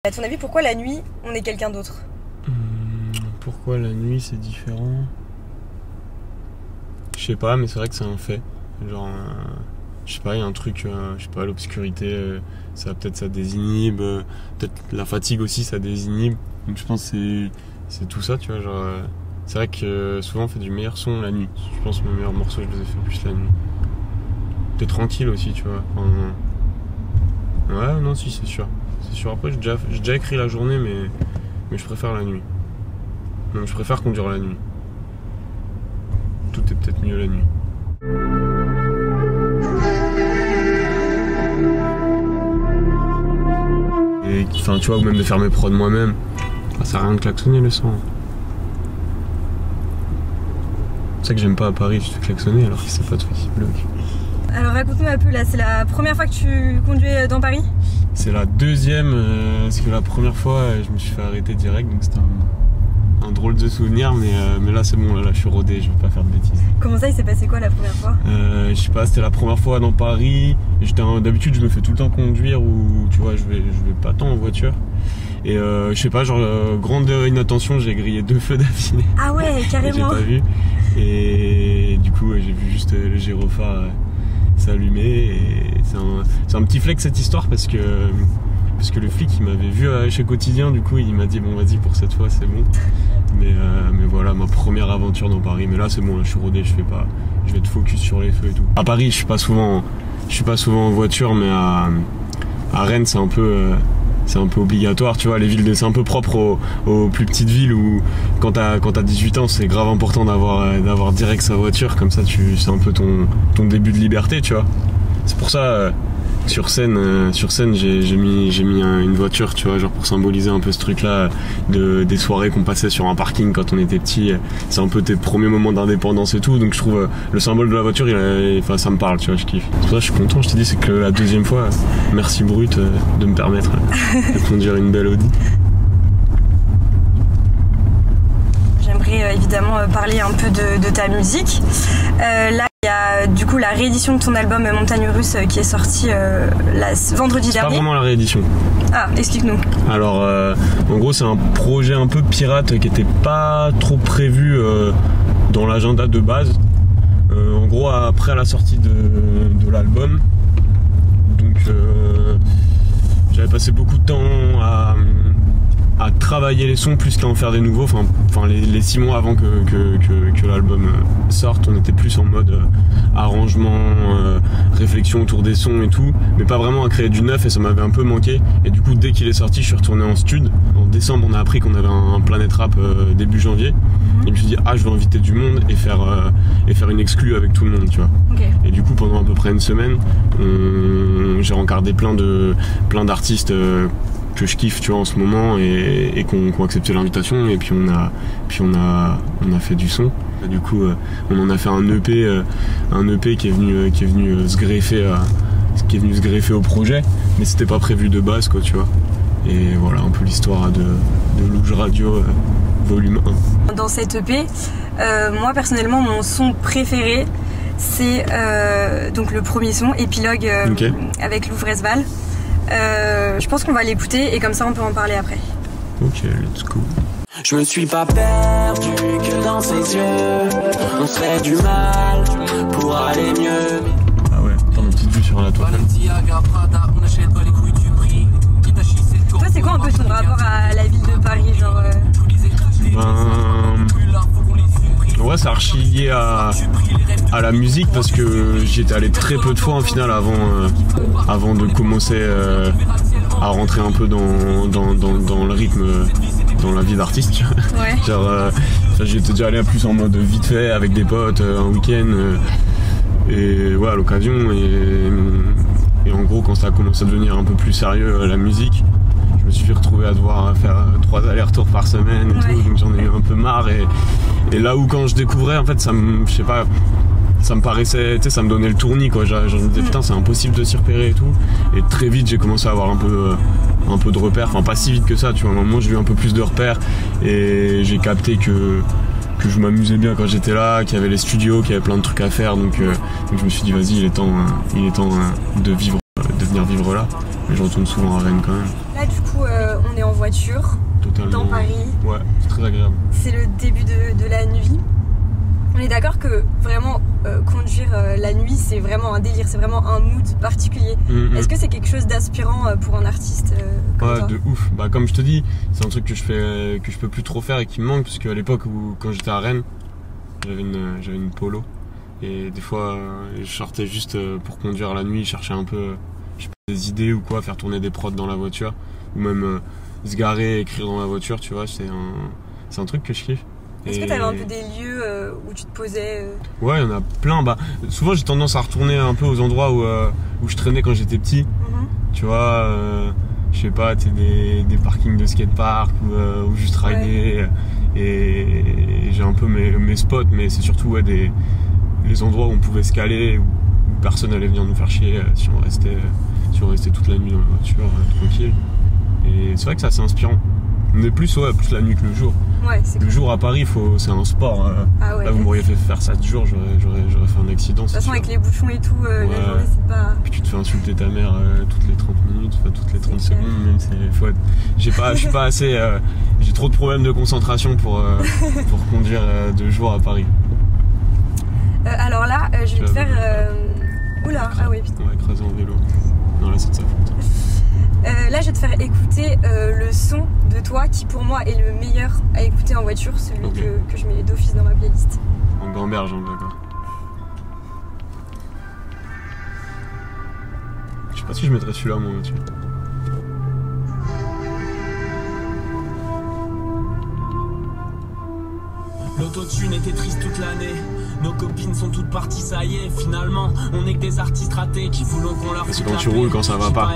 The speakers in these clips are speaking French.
À ton avis, pourquoi la nuit, on est quelqu'un d'autre? Pourquoi la nuit, c'est différent? Je sais pas, mais c'est vrai que c'est un fait. Genre, je sais pas, il y a un truc, je sais pas, l'obscurité, ça peut-être ça désinhibe, peut-être la fatigue aussi, ça désinhibe. Donc je pense que c'est tout ça, tu vois. Genre, c'est vrai que souvent on fait du meilleur son la nuit. Je pense que mes meilleurs morceaux, je les ai fait plus la nuit. T'es tranquille aussi, tu vois. Enfin, ouais, non, si, c'est sûr. C'est sûr. Après, j'ai déjà écrit la journée, mais je préfère la nuit. Donc je préfère conduire la nuit. Tout est peut-être mieux la nuit. Et enfin, tu vois, ou même de faire mes prods moi-même, ça sert à rien de klaxonner le son. C'est ça que j'aime pas à Paris, je te klaxonner alors que c'est pas toi qui bloque. Alors raconte-nous un peu là, c'est la première fois que tu conduis dans Paris? C'est la deuxième, parce que la première fois je me suis fait arrêter direct, donc c'était un drôle de souvenir, mais là c'est bon, là je suis rodé, je vais pas faire de bêtises. Comment ça, il s'est passé quoi la première fois? Je sais pas, c'était la première fois dans Paris. D'habitude je me fais tout le temps conduire ou tu vois je vais pas tant en voiture. Et je sais pas, genre grande inattention, j'ai grillé 2 feux d'affilée. Ah ouais, carrément. J'ai pas vu. Et du coup j'ai vu juste le gyrophare s'allumer. Et c'est un petit flex cette histoire parce que le flic il m'avait vu chez Quotidien, du coup il m'a dit bon vas-y pour cette fois c'est bon. Mais voilà, ma première aventure dans Paris. Mais là c'est bon, là, je suis rodé, je vais être focus sur les feux et tout. À Paris je suis pas souvent en voiture, mais à Rennes c'est un peu obligatoire, tu vois. Les villes c'est un peu propre aux plus petites villes où quand t'as 18 ans c'est grave important d'avoir direct sa voiture, comme ça c'est un peu ton début de liberté, tu vois. C'est pour ça sur scène j'ai mis une voiture, tu vois, genre pour symboliser un peu ce truc là des soirées qu'on passait sur un parking quand on était petit. C'est un peu tes premiers moments d'indépendance et tout, donc je trouve le symbole de la voiture enfin ça me parle, tu vois, je kiffe. C'est pour ça que je suis content, je t'ai dit, c'est que la deuxième fois, merci Brut de me permettre de conduire une belle Audi. J'aimerais évidemment parler un peu de ta musique. Là, il y a du coup la réédition de ton album Montagne Russe qui est sorti vendredi dernier. C'est pas vraiment la réédition. Ah, explique-nous. Alors, en gros, c'est un projet un peu pirate qui était pas trop prévu dans l'agenda de base. En gros, après la sortie de l'album, donc j'avais passé beaucoup de temps à travailler les sons plus qu'à en faire des nouveaux. Enfin les 6 mois avant que l'album sorte, on était plus en mode arrangement, réflexion autour des sons et tout, mais pas vraiment à créer du neuf, et ça m'avait un peu manqué. Et du coup dès qu'il est sorti, je suis retourné en stud. En décembre on a appris qu'on avait un Planet Rap début janvier, et je me suis dit je vais inviter du monde et faire une exclue avec tout le monde, tu vois. Okay. Et du coup pendant à peu près une semaine j'ai rencardé plein d'artistes que je kiffe, tu vois, en ce moment, et qu'on accepté l'invitation, et puis on a fait du son. Et du coup on en a fait un EP qui est venu se greffer au projet, mais c'était pas prévu de base, quoi, tu vois. Et voilà un peu l'histoire de Louge Radio volume 1. Dans cette EP, moi personnellement mon son préféré c'est donc le premier son, Épilogue, okay, avec Lou Vresval. Je pense qu'on va l'écouter et comme ça on peut en parler après. Ok, let's go. Je me suis pas perdu que dans ses yeux. On se fait du mal pour aller mieux. Ah ouais, attends, une petite vue sur la toile. Toi c'est quoi un peu ton rapport à la ville de Paris, genre ouais, c'est archi lié à la musique, parce que j'y étais allé très peu de fois en finale avant de commencer à rentrer un peu dans le rythme, dans la vie d'artiste. Ouais. Genre j'étais déjà allé plus en mode vite fait avec des potes un week-end et ouais, à l'occasion, et en gros quand ça a commencé à devenir un peu plus sérieux la musique, je me suis retrouvé à devoir faire 3 allers-retours par semaine et tout, donc j'en ai eu un peu marre, et là où quand je découvrais, en fait ça me paraissait, tu sais, ça me donnait le tournis, quoi. J'en me disais putain c'est impossible de s'y repérer et tout, et très vite j'ai commencé à avoir un peu de repères, enfin pas si vite que ça, tu vois. À un moment j'ai eu un peu plus de repères et j'ai capté que je m'amusais bien quand j'étais là, qu'il y avait les studios, qu'il y avait plein de trucs à faire, donc je me suis dit vas-y, il est temps de venir vivre là. Mais je retourne souvent à Rennes quand même. Là du coup on est voiture, totalement. Dans Paris. Ouais, c'est très agréable. C'est le début de la nuit. On est d'accord que vraiment conduire la nuit, c'est vraiment un délire, c'est vraiment un mood particulier. Est-ce que c'est quelque chose d'aspirant pour un artiste comme toi? De ouf. Bah, comme je te dis, c'est un truc que je peux plus trop faire et qui me manque, parce qu'à l'époque quand j'étais à Rennes, j'avais une Polo. Et des fois, je sortais juste pour conduire la nuit, chercher un peu des idées ou quoi, faire tourner des prods dans la voiture, ou même se garer, écrire dans la voiture, tu vois, c'est un truc que je kiffe. Est-ce que tu avais un peu des lieux où tu te posais Ouais, il y en a plein. Bah, souvent, j'ai tendance à retourner un peu aux endroits où je traînais quand j'étais petit. Tu vois, je sais pas, des parkings de skatepark ou juste rider. Et j'ai un peu mes spots, mais c'est surtout les endroits où on pouvait se caler, où personne allait venir nous faire chier si on restait toute la nuit dans la voiture, tranquille. Et c'est vrai que ça, c'est inspirant. On est plus la nuit que le jour. Ouais, c'est le jour à Paris, c'est un sport. Là, vous m'auriez fait faire ça ce jour, j'aurais fait un accident. De toute façon, avec les bouchons et tout, la journée, c'est pas. Puis tu te fais insulter ta mère toutes les 30 minutes, enfin toutes les 30 secondes, même. Je suis pas assez. J'ai trop de problèmes de concentration pour conduire de jour à Paris. Alors là, je vais te faire. Oula, ah oui, putain. On va écraser en vélo. Non, là, c'est de sa faute. Là, je vais te faire écouter le son de toi qui, pour moi, est le meilleur à écouter en voiture, celui que je mets d'office dans ma playlist. En gamberge, d'accord. Je sais pas si je mettrais celui-là, moi, là-dessus. L'autotune était triste toute l'année. Nos copines sont toutes parties, ça y est, finalement, on est que des artistes ratés qui voulons qu'on leur. C'est quand tu roules, quand ça va pas.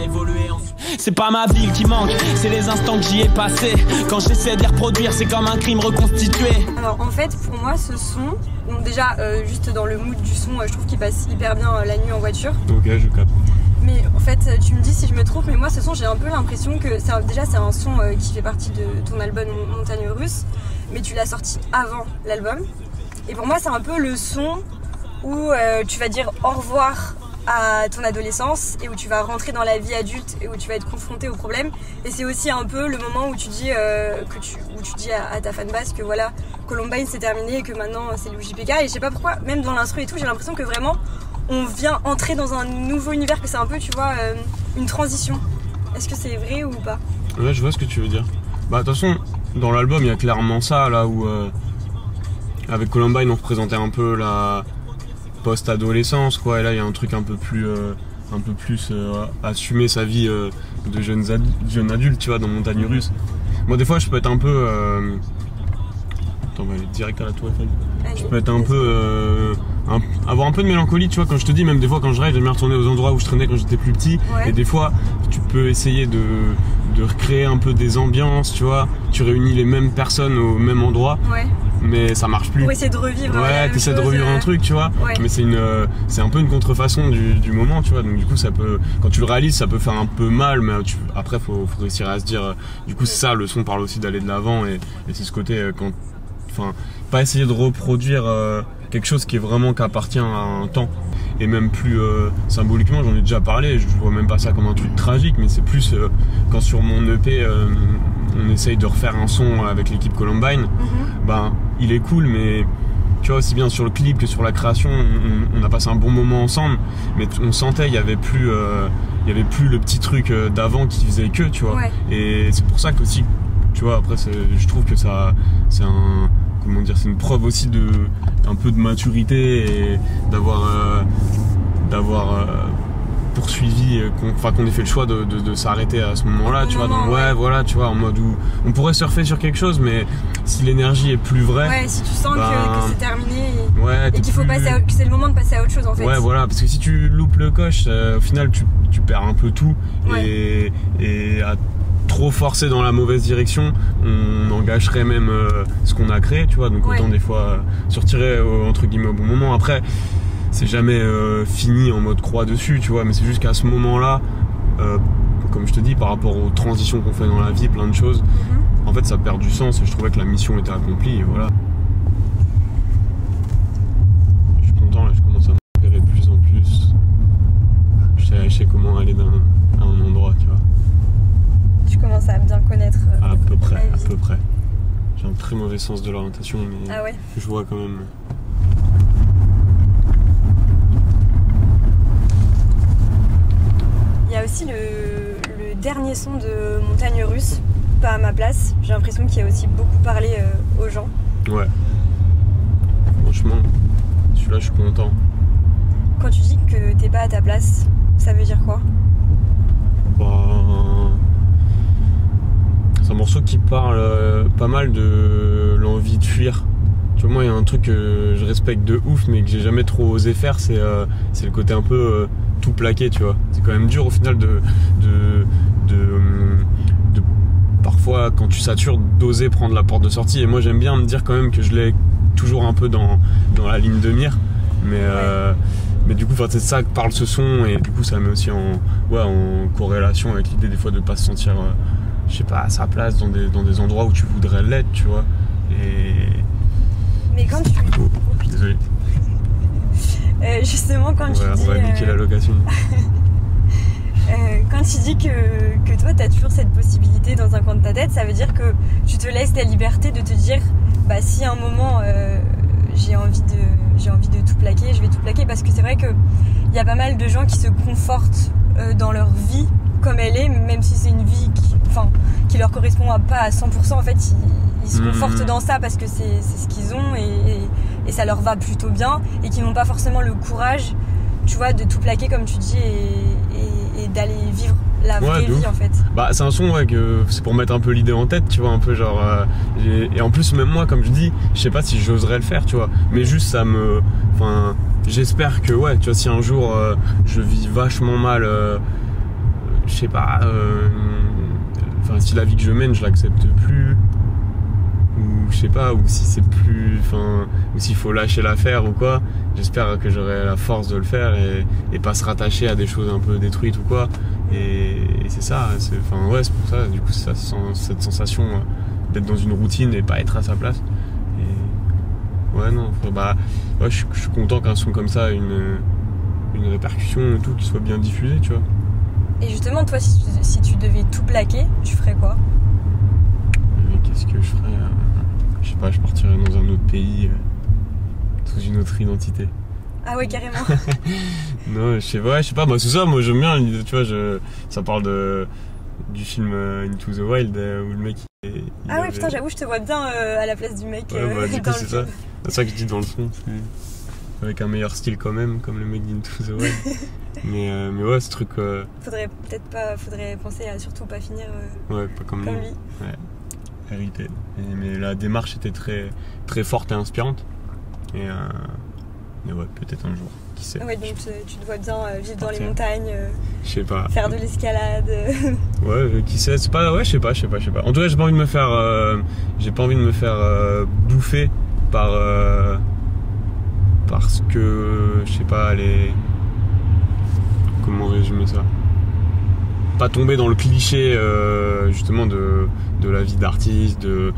C'est pas ma ville qui manque, c'est les instants que j'y ai passés. Quand j'essaie de les reproduire, c'est comme un crime reconstitué. Alors en fait, pour moi, ce son, donc déjà, juste dans le mood du son, je trouve qu'il passe hyper bien la nuit en voiture. Ok, je capte. Mais en fait, tu me dis si je me trompe, mais moi, ce son, j'ai un peu l'impression que c'est un son qui fait partie de ton album Montagne Russe, mais tu l'as sorti avant l'album. Et pour moi, c'est un peu le son où tu vas dire au revoir à ton adolescence et où tu vas rentrer dans la vie adulte et où tu vas être confronté aux problèmes. Et c'est aussi un peu le moment où tu dis, où tu dis à ta fanbase que voilà, Columbine c'est terminé et que maintenant c'est le JPK. Et je sais pas pourquoi, même dans l'instru et tout, j'ai l'impression que vraiment on vient entrer dans un nouveau univers, que c'est un peu, tu vois, une transition. Est-ce que c'est vrai ou pas? Ouais, je vois ce que tu veux dire. Bah, de toute façon, dans l'album, il y a clairement ça, là où avec Columbine, on représentait un peu la post-adolescence, quoi. Et là, il y a un truc un peu plus assumer sa vie de jeune adulte, tu vois, dans Montagne Russe. Moi, des fois, je peux être un peu. Attends, on va aller direct à la Tour Eiffel. Je peux être un peu. Avoir un peu de mélancolie, tu vois, quand je te dis, même des fois, quand je rêve, j'aime bien retourner aux endroits où je traînais quand j'étais plus petit. Ouais. Et des fois, tu peux essayer de recréer un peu des ambiances, tu vois. Tu réunis les mêmes personnes au même endroit. Ouais. Mais ça marche plus. Pour essayer de revivre. Ouais, t'essaies de revivre un truc, tu vois. Ouais. Mais c'est un peu une contrefaçon du moment, tu vois. Donc du coup, ça peut, quand tu le réalises, ça peut faire un peu mal, mais après, faut réussir à se dire. Du coup, c'est ça. Le son parle aussi d'aller de l'avant, et c'est ce côté pas essayer de reproduire quelque chose qui appartient à un temps. Et même plus symboliquement, j'en ai déjà parlé. Je vois même pas ça comme un truc tragique, mais c'est plus quand sur mon EP. On essaye de refaire un son avec l'équipe Columbine, ben il est cool, mais tu vois, aussi bien sur le clip que sur la création, on a passé un bon moment ensemble, mais on sentait il y avait plus le petit truc d'avant qui faisait que, tu vois. Ouais. Et c'est pour ça qu'aussi, tu vois, après je trouve que ça c'est une preuve aussi un peu de maturité et d'avoir poursuivi, qu'on ait fait le choix de s'arrêter à ce moment-là, tu vois. Donc voilà, tu vois, en mode où on pourrait surfer sur quelque chose, mais si l'énergie est plus vraie, ouais, si tu sens que c'est terminé et qu'il faut passer que c'est le moment de passer à autre chose, en fait. Ouais, voilà, parce que si tu loupes le coche, au final tu perds un peu tout. Ouais. Et à trop forcer dans la mauvaise direction, on engagerait même ce qu'on a créé, tu vois. Donc autant des fois sortirait entre guillemets au bon moment. Après, c'est jamais fini en mode croix dessus, tu vois, mais c'est juste qu'à ce moment-là, comme je te dis, par rapport aux transitions qu'on fait dans la vie, plein de choses, en fait, ça perd du sens et je trouvais que la mission était accomplie, et voilà. Je suis content, là, je commence à me repérer de plus en plus. Je sais comment aller à un endroit, tu vois. Tu commences à bien connaître peu près, à peu près. J'ai un très mauvais sens de l'orientation, mais ah ouais. je vois quand même. Il y a aussi le dernier son de Montagne Russe, pas à ma place. J'ai l'impression qu'il a aussi beaucoup parlé aux gens. Ouais. Franchement, celui-là, je suis content. Quand tu dis que t'es pas à ta place, ça veut dire quoi? C'est un morceau qui parle pas mal de l'envie de fuir. Tu vois, moi, il y a un truc que je respecte de ouf, mais que j'ai jamais trop osé faire, c'est le côté un peu tout plaqué, tu vois. C'est quand même dur au final de parfois, quand tu satures, d'oser prendre la porte de sortie. Et moi, j'aime bien me dire quand même que je l'ai toujours un peu dans la ligne de mire. Mais du coup, c'est ça que parle ce son, et du coup, ça met aussi en corrélation avec l'idée des fois de pas se sentir, je sais pas, à sa place dans des endroits où tu voudrais l'être, tu vois. Mais quand tu... Oh, désolé. Justement, quand tu dis... On va niquer la location. Quand tu dis que toi, t'as toujours cette possibilité dans un coin de ta tête, ça veut dire que tu te laisses la liberté de te dire, bah si à un moment j'ai envie de tout plaquer, je vais tout plaquer, parce que c'est vrai qu'il y a pas mal de gens qui se confortent dans leur vie comme elle est, même si c'est une vie qui leur correspond pas à 100%. En fait, ils se confortent dans ça parce que c'est ce qu'ils ont et ça leur va plutôt bien, et qui n'ont pas forcément le courage, tu vois, de tout plaquer comme tu dis, et d'aller vivre la vraie vie en fait. Bah c'est un son que c'est pour mettre un peu l'idée en tête, tu vois, un peu genre et en plus même moi, comme je dis, je sais pas si j'oserais le faire, tu vois, mais juste ça me, j'espère que tu vois, si un jour je vis vachement mal, je sais pas, si la vie que je mène je l'accepte plus, ou je sais pas, ou si c'est plus, ou s'il faut lâcher l'affaire ou quoi, j'espère que j'aurai la force de le faire et pas se rattacher à des choses un peu détruites ou quoi. Et c'est ça, c'est pour ça, du coup, ça sent cette sensation d'être dans une routine et pas être à sa place. Et je suis content qu'un son comme ça ait une répercussion et tout, qui soit bien diffusé, tu vois. Et justement, toi, si tu devais tout plaquer, tu ferais quoi? Mais qu'est-ce que je ferais? Je sais pas, je partirais dans un autre pays, sous une autre identité. Ah ouais, carrément. Non, je sais pas, moi c'est ça, moi j'aime bien, tu vois, ça parle du film Into the Wild, où le mec putain, j'avoue, je te vois bien à la place du mec. Du coup, c'est ça. C'est ça que je dis dans le son, c'est avec un meilleur style quand même, comme le mec d'Into the Wild. mais ouais, ce truc... Faudrait penser à surtout pas finir pas comme lui. Ouais, RIP. Mais la démarche était très, très forte et inspirante. Mais ouais, peut-être un jour, qui sait. Ouais, donc tu te vois bien vivre dans les montagnes, je sais pas. faire de l'escalade. Ouais, qui sait, c'est pas, je sais pas. En tout cas, j'ai pas envie de me faire bouffer parce que, je sais pas, comment résumer ça? Pas tomber dans le cliché justement de la vie d'artiste, de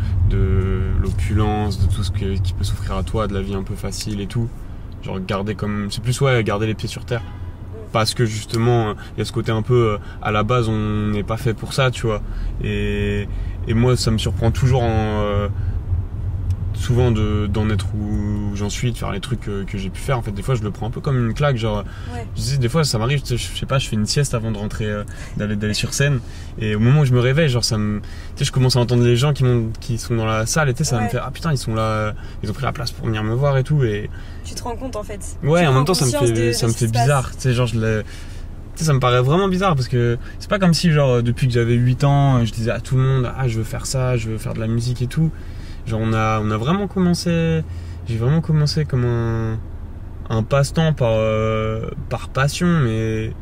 l'opulence, de tout ce qui peut s'offrir à toi, de la vie un peu facile et tout. Genre garder les pieds sur terre. Parce que justement, il y a ce côté un peu, à la base, on n'est pas fait pour ça, tu vois. Et moi, ça me surprend toujours souvent d'en être où j'en suis, de faire les trucs que j'ai pu faire. En fait, des fois je le prends un peu comme une claque, genre je dis, des fois ça m'arrive, je sais pas, je fais une sieste avant de rentrer, d'aller sur scène, et au moment où je me réveille, genre je commence à entendre les gens qui sont dans la salle, et ça me fait, ah putain, ils sont là, ils ont pris la place pour venir me voir et tout, et tu te rends compte en fait. Ouais, en même temps ça me fait bizarre, tu sais, genre ça me paraît vraiment bizarre, parce que c'est pas comme si genre depuis que j'avais 8 ans, je disais à tout le monde, je veux faire ça, je veux faire de la musique et tout. Genre on a vraiment commencé, j'ai vraiment commencé comme un passe-temps par passion, mais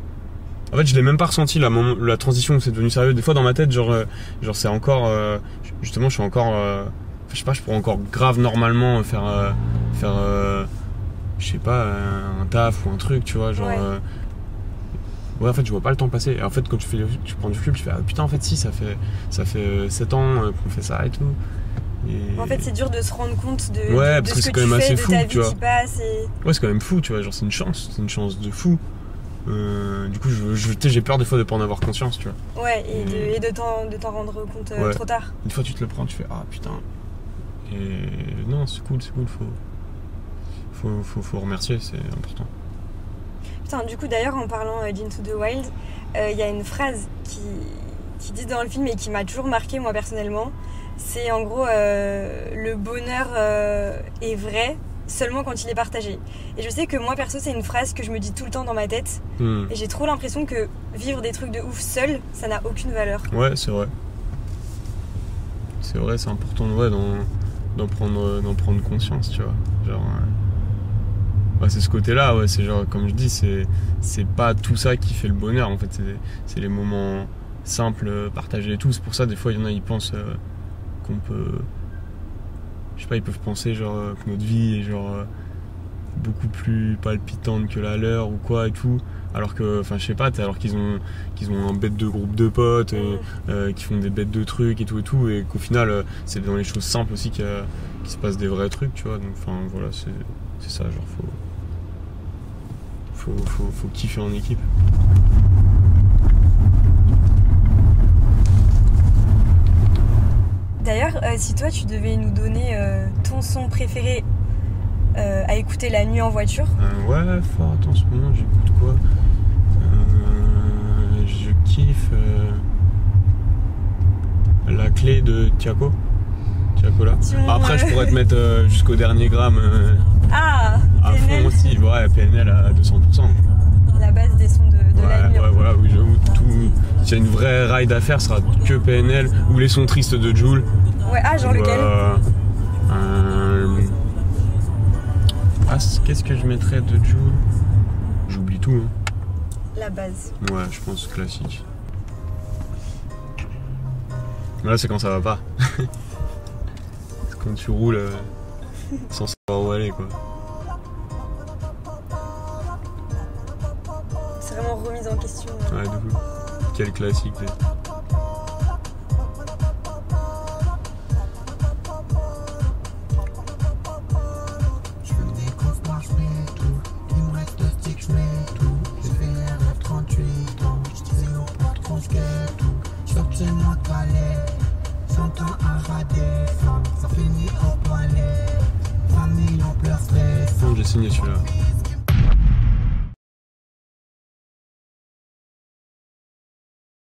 en fait je l'ai même pas ressenti la transition où c'est devenu sérieux. Des fois dans ma tête, genre c'est encore, justement je suis encore, je sais pas, je pourrais encore grave normalement faire je sais pas, un taf ou un truc, tu vois, genre en fait je vois pas le temps passer, et en fait quand tu prends du recul, tu fais putain, en fait si, ça fait 7 ans qu'on fait ça et tout. En fait, c'est dur de se rendre compte de parce que ce c'est que quand même tu fais, assez de fou, ta vie tu vois. qui passe. Ouais, c'est quand même fou, tu vois, genre c'est une chance de fou. Du coup, j'ai peur des fois de pas en avoir conscience, tu vois. Ouais, et de t'en rendre compte trop tard. Une fois tu te le prends, tu fais ah putain. Et non, c'est cool, faut remercier, c'est important. Putain, du coup d'ailleurs en parlant d'Into the Wild, il y a une phrase qui dit dans le film et qui m'a toujours marqué moi personnellement. C'est en gros le bonheur est vrai seulement quand il est partagé. Et je sais que moi perso c'est une phrase que je me dis tout le temps dans ma tête et j'ai trop l'impression que vivre des trucs de ouf seul, ça n'a aucune valeur. Ouais, c'est vrai. C'est vrai, c'est important d'en prendre conscience, tu vois. Genre c'est ce côté-là, ouais, c'est genre comme je dis, c'est pas tout ça qui fait le bonheur en fait, c'est les moments simples partagés et tout. C'est pour ça des fois il y en a ils pensent qu'on peut, je sais pas, ils peuvent penser genre que notre vie est genre beaucoup plus palpitante que la leur ou quoi et tout, alors que enfin je sais pas, alors qu'ils ont un bête de groupe de potes qui font des bêtes de trucs et tout et qu'au final c'est dans les choses simples aussi qu'il se passe des vrais trucs, tu vois. Donc enfin voilà, c'est ça, genre faut kiffer en équipe. D'ailleurs, si toi tu devais nous donner ton son préféré à écouter la nuit en voiture. Ouais, fort, en ce moment j'écoute quoi? Je kiffe La Clé de Tiako là. Après je pourrais te mettre jusqu'au dernier gramme à PNL. Fond aussi, ouais, PNL à 200%. La base des sons de la nuit. Ouais, voilà, oui, j'avoue, tout. S'il y a une vraie ride à faire, ce sera que PNL ou les sons tristes de Jul. Ouais, genre lequel qu'est-ce que je mettrais de Jul? J'oublie tout. Hein. La base. Ouais, je pense classique. Là, c'est quand ça va pas. C'est quand tu roules sans savoir où aller, quoi. C'est vraiment remise en question. Ouais, du coup. Quel classique, t'es. J'ai signé celui-là.